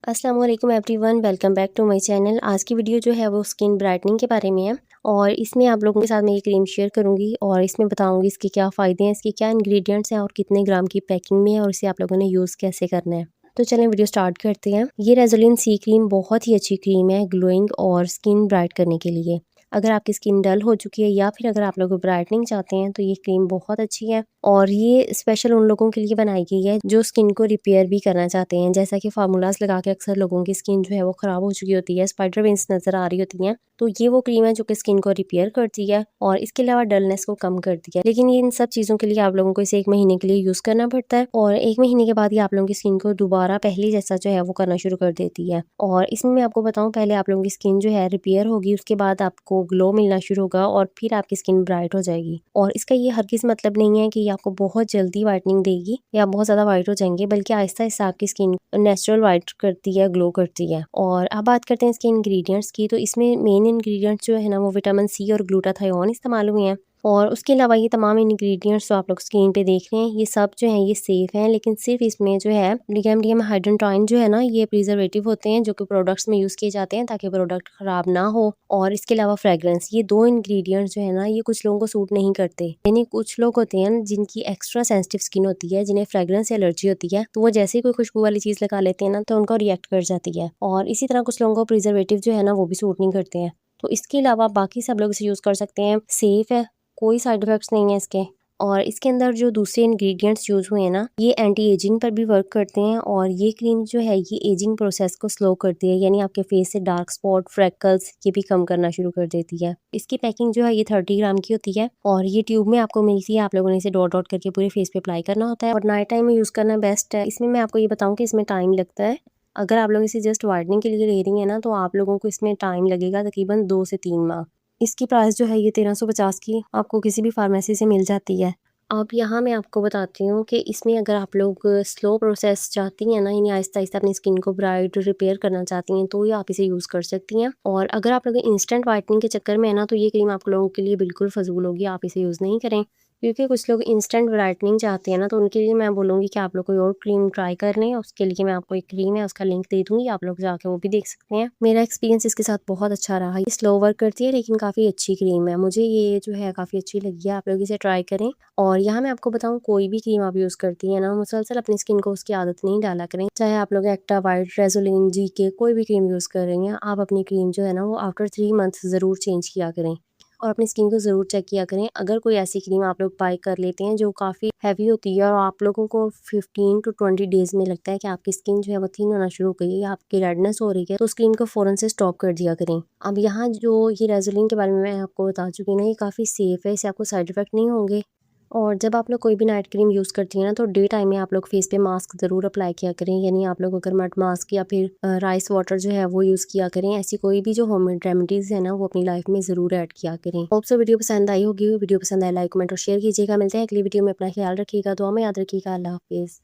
अस्सलाम वालेकुम everyone, welcome back to my channel. आज की वीडियो जो है वो स्किन ब्राइटनिंग के बारे में है और इसमें आप लोगों के साथ मैं ये क्रीम शेयर करूंगी और इसमें बताऊंगी इसके क्या फ़ायदे हैं, इसके क्या इंग्रेडिएंट्स हैं और कितने ग्राम की पैकिंग में है और इसे आप लोगों ने यूज़ कैसे करना है। तो चलें वीडियो स्टार्ट करते हैं। ये रेज़ोलिन सी क्रीम बहुत ही अच्छी क्रीम है ग्लोइंग और स्किन ब्राइट करने के लिए। अगर आपकी स्किन डल हो चुकी है या फिर अगर आप लोग ब्राइटनिंग चाहते हैं तो ये क्रीम बहुत अच्छी है और ये स्पेशल उन लोगों के लिए बनाई गई है जो स्किन को रिपेयर भी करना चाहते हैं। जैसा कि फार्मूलाज लगा के अक्सर लोगों की स्किन जो है वो ख़राब हो चुकी होती है, स्पाइडर वेन्स नज़र आ रही होती हैं, तो ये वो क्रीम है जो कि स्किन को रिपेयर करती है और इसके अलावा डलनेस को कम करती है। लेकिन ये इन सब चीज़ों के लिए आप लोगों को इसे 1 महीने के लिए यूज़ करना पड़ता है और 1 महीने के बाद ये आप लोगों की स्किन को दोबारा पहले जैसा जो है वो करना शुरू कर देती है। और इसमें मैं आपको बताऊँ, पहले आप लोगों की स्किन जो है रिपेयर होगी, उसके बाद आपको ग्लो मिलना शुरू होगा और फिर आपकी स्किन ब्राइट हो जाएगी। और इसका ये हरगिज़ मतलब नहीं है कि ये आपको बहुत जल्दी वाइटनिंग देगी या बहुत ज़्यादा वाइट हो जाएंगे, बल्कि आहिस्ता आहिस्ता आपकी स्किन नेचुरल वाइट करती है, ग्लो करती है। और अब बात करते हैं इसके इंग्रेडिएंट्स की। तो इसमें मेन इंग्रेडिएंट्स जो है ना वो विटामिन सी और ग्लूटाथायोन इस्तेमाल हुए हैं और उसके अलावा ये तमाम इंग्रेडिएंट्स जो आप लोग स्क्रीन पे देख रहे हैं ये सब जो हैं ये सेफ़ हैं, लेकिन सिर्फ इसमें जो है डीएमडीएम हाइड्रोटाइन जो है ना ये प्रिजर्वेटिव होते हैं जो कि प्रोडक्ट्स में यूज़ किए जाते हैं ताकि प्रोडक्ट ख़राब ना हो। और इसके अलावा फ्रेगरेंस, ये 2 इंग्रेडिएंट्स जो है ना ये कुछ लोगों को सूट नहीं करते। यानी कुछ लोग होते हैं जिनकी एक्स्ट्रा सेंसिटिव स्किन होती है, जिन्हें फ्रेगरेंस से एलर्जी होती है, तो वो जैसे ही कोई खुशबू वाली चीज़ लगा लेते हैं ना तो उनको रिएक्ट कर जाती है। और इसी तरह कुछ लोगों को प्रिजर्वेटिव जो है ना वो भी सूट नहीं करते हैं। तो इसके अलावा बाकी सब लोग इसे यूज़ कर सकते हैं, सेफ़ है, कोई साइड इफ़ेक्ट्स नहीं है इसके। और इसके अंदर जो दूसरे इंग्रेडिएंट्स यूज़ हुए हैं ना ये एंटी एजिंग पर भी वर्क करते हैं और ये क्रीम जो है ये एजिंग प्रोसेस को स्लो करती है, यानी आपके फेस से डार्क स्पॉट, फ्रेकल्स ये भी कम करना शुरू कर देती है। इसकी पैकिंग जो है ये 30 ग्राम की होती है और ये ट्यूब में आपको मिलती है। आप लोगों ने इसे डॉट डॉट करके पूरे फेस पे अप्लाई करना होता है और नाइट टाइम में यूज़ करना बेस्ट है। इसमें मैं आपको ये बताऊँ कि इसमें टाइम लगता है। अगर आप लोग इसे जस्ट वाइटनिंग के लिए ले रही हैं ना तो आप लोगों को इसमें टाइम लगेगा तकरीबन 2 से 3 माह। इसकी प्राइस जो है ये 1350 की आपको किसी भी फार्मेसी से मिल जाती है। अब यहाँ मैं आपको बताती हूँ कि इसमें अगर आप लोग स्लो प्रोसेस चाहती हैं ना, यानी आहिस्ता आहिस्ता अपनी स्किन को ब्राइट रिपेयर करना चाहती हैं, तो ये आप इसे यूज़ कर सकती हैं। और अगर आप लोग इंस्टेंट वाइटनिंग के चक्कर में है ना तो ये क्रीम आप लोगों के लिए बिल्कुल फजूल होगी, आप इसे यूज़ नहीं करें। क्योंकि कुछ लोग इंस्टेंट ब्राइटनिंग चाहते हैं ना तो उनके लिए मैं बोलूँगी कि आप लोग कोई और क्रीम ट्राई कर लें। उसके लिए मैं आपको एक क्रीम है उसका लिंक दे दूँगी, आप लोग जाके वो भी देख सकते हैं। मेरा एक्सपीरियंस इसके साथ बहुत अच्छा रहा। ये स्लो वर्क करती है लेकिन काफ़ी अच्छी क्रीम है, मुझे ये जो है काफ़ी अच्छी लगी है। आप लोग इसे ट्राई करें। और यहाँ मैं आपको बताऊँ, कोई भी क्रीम आप यूज़ करती हैं ना मुसलसल अपनी स्किन को उसकी आदत नहीं डाला करें। चाहे आप लोग एक्टा वाइट, रेज़ोलिन, जीके कोई भी क्रीम यूज़ कर रही हैं, आप अपनी क्रीम जो है ना वो आफ्टर 3 मंथ्स ज़रूर चेंज किया करें और अपनी स्किन को ज़रूर चेक किया करें। अगर कोई ऐसी क्रीम आप लोग बाय कर लेते हैं जो काफ़ी हैवी होती है और आप लोगों को 15 टू 20 डेज़ में लगता है कि आपकी स्किन जो है वो थिन होना शुरू हो गई है या आपकी रेडनेस हो रही है, तो उस क्रीम को फ़ौरन से स्टॉप कर दिया करें। अब यहाँ जो ये रेज़ोलिन के बारे में मैं आपको बता चुकी हूँ ना, ये काफ़ी सेफ़ है, इससे आपको साइड इफ़ेक्ट नहीं होंगे। और जब आप लोग कोई भी नाइट क्रीम यूज़ करती हैं ना तो डे टाइम में आप लोग फेस पे मास्क ज़रूर अप्लाई किया करें, यानी आप लोग अगर मड मास्क या फिर राइस वाटर जो है वो यूज़ किया करें। ऐसी कोई भी जो होममेड रेमेडीज़ है ना वो अपनी लाइफ में ज़रूर ऐड किया करें। होप सो वीडियो पसंद आई होगी। वीडियो पसंद आए लाइक कमेंट और शेयर कीजिएगा। मिलते हैं अगली वीडियो में, अपना ख्याल रखिएगा, दुआ में याद रखिएगा। अल्लाह हाफिज़।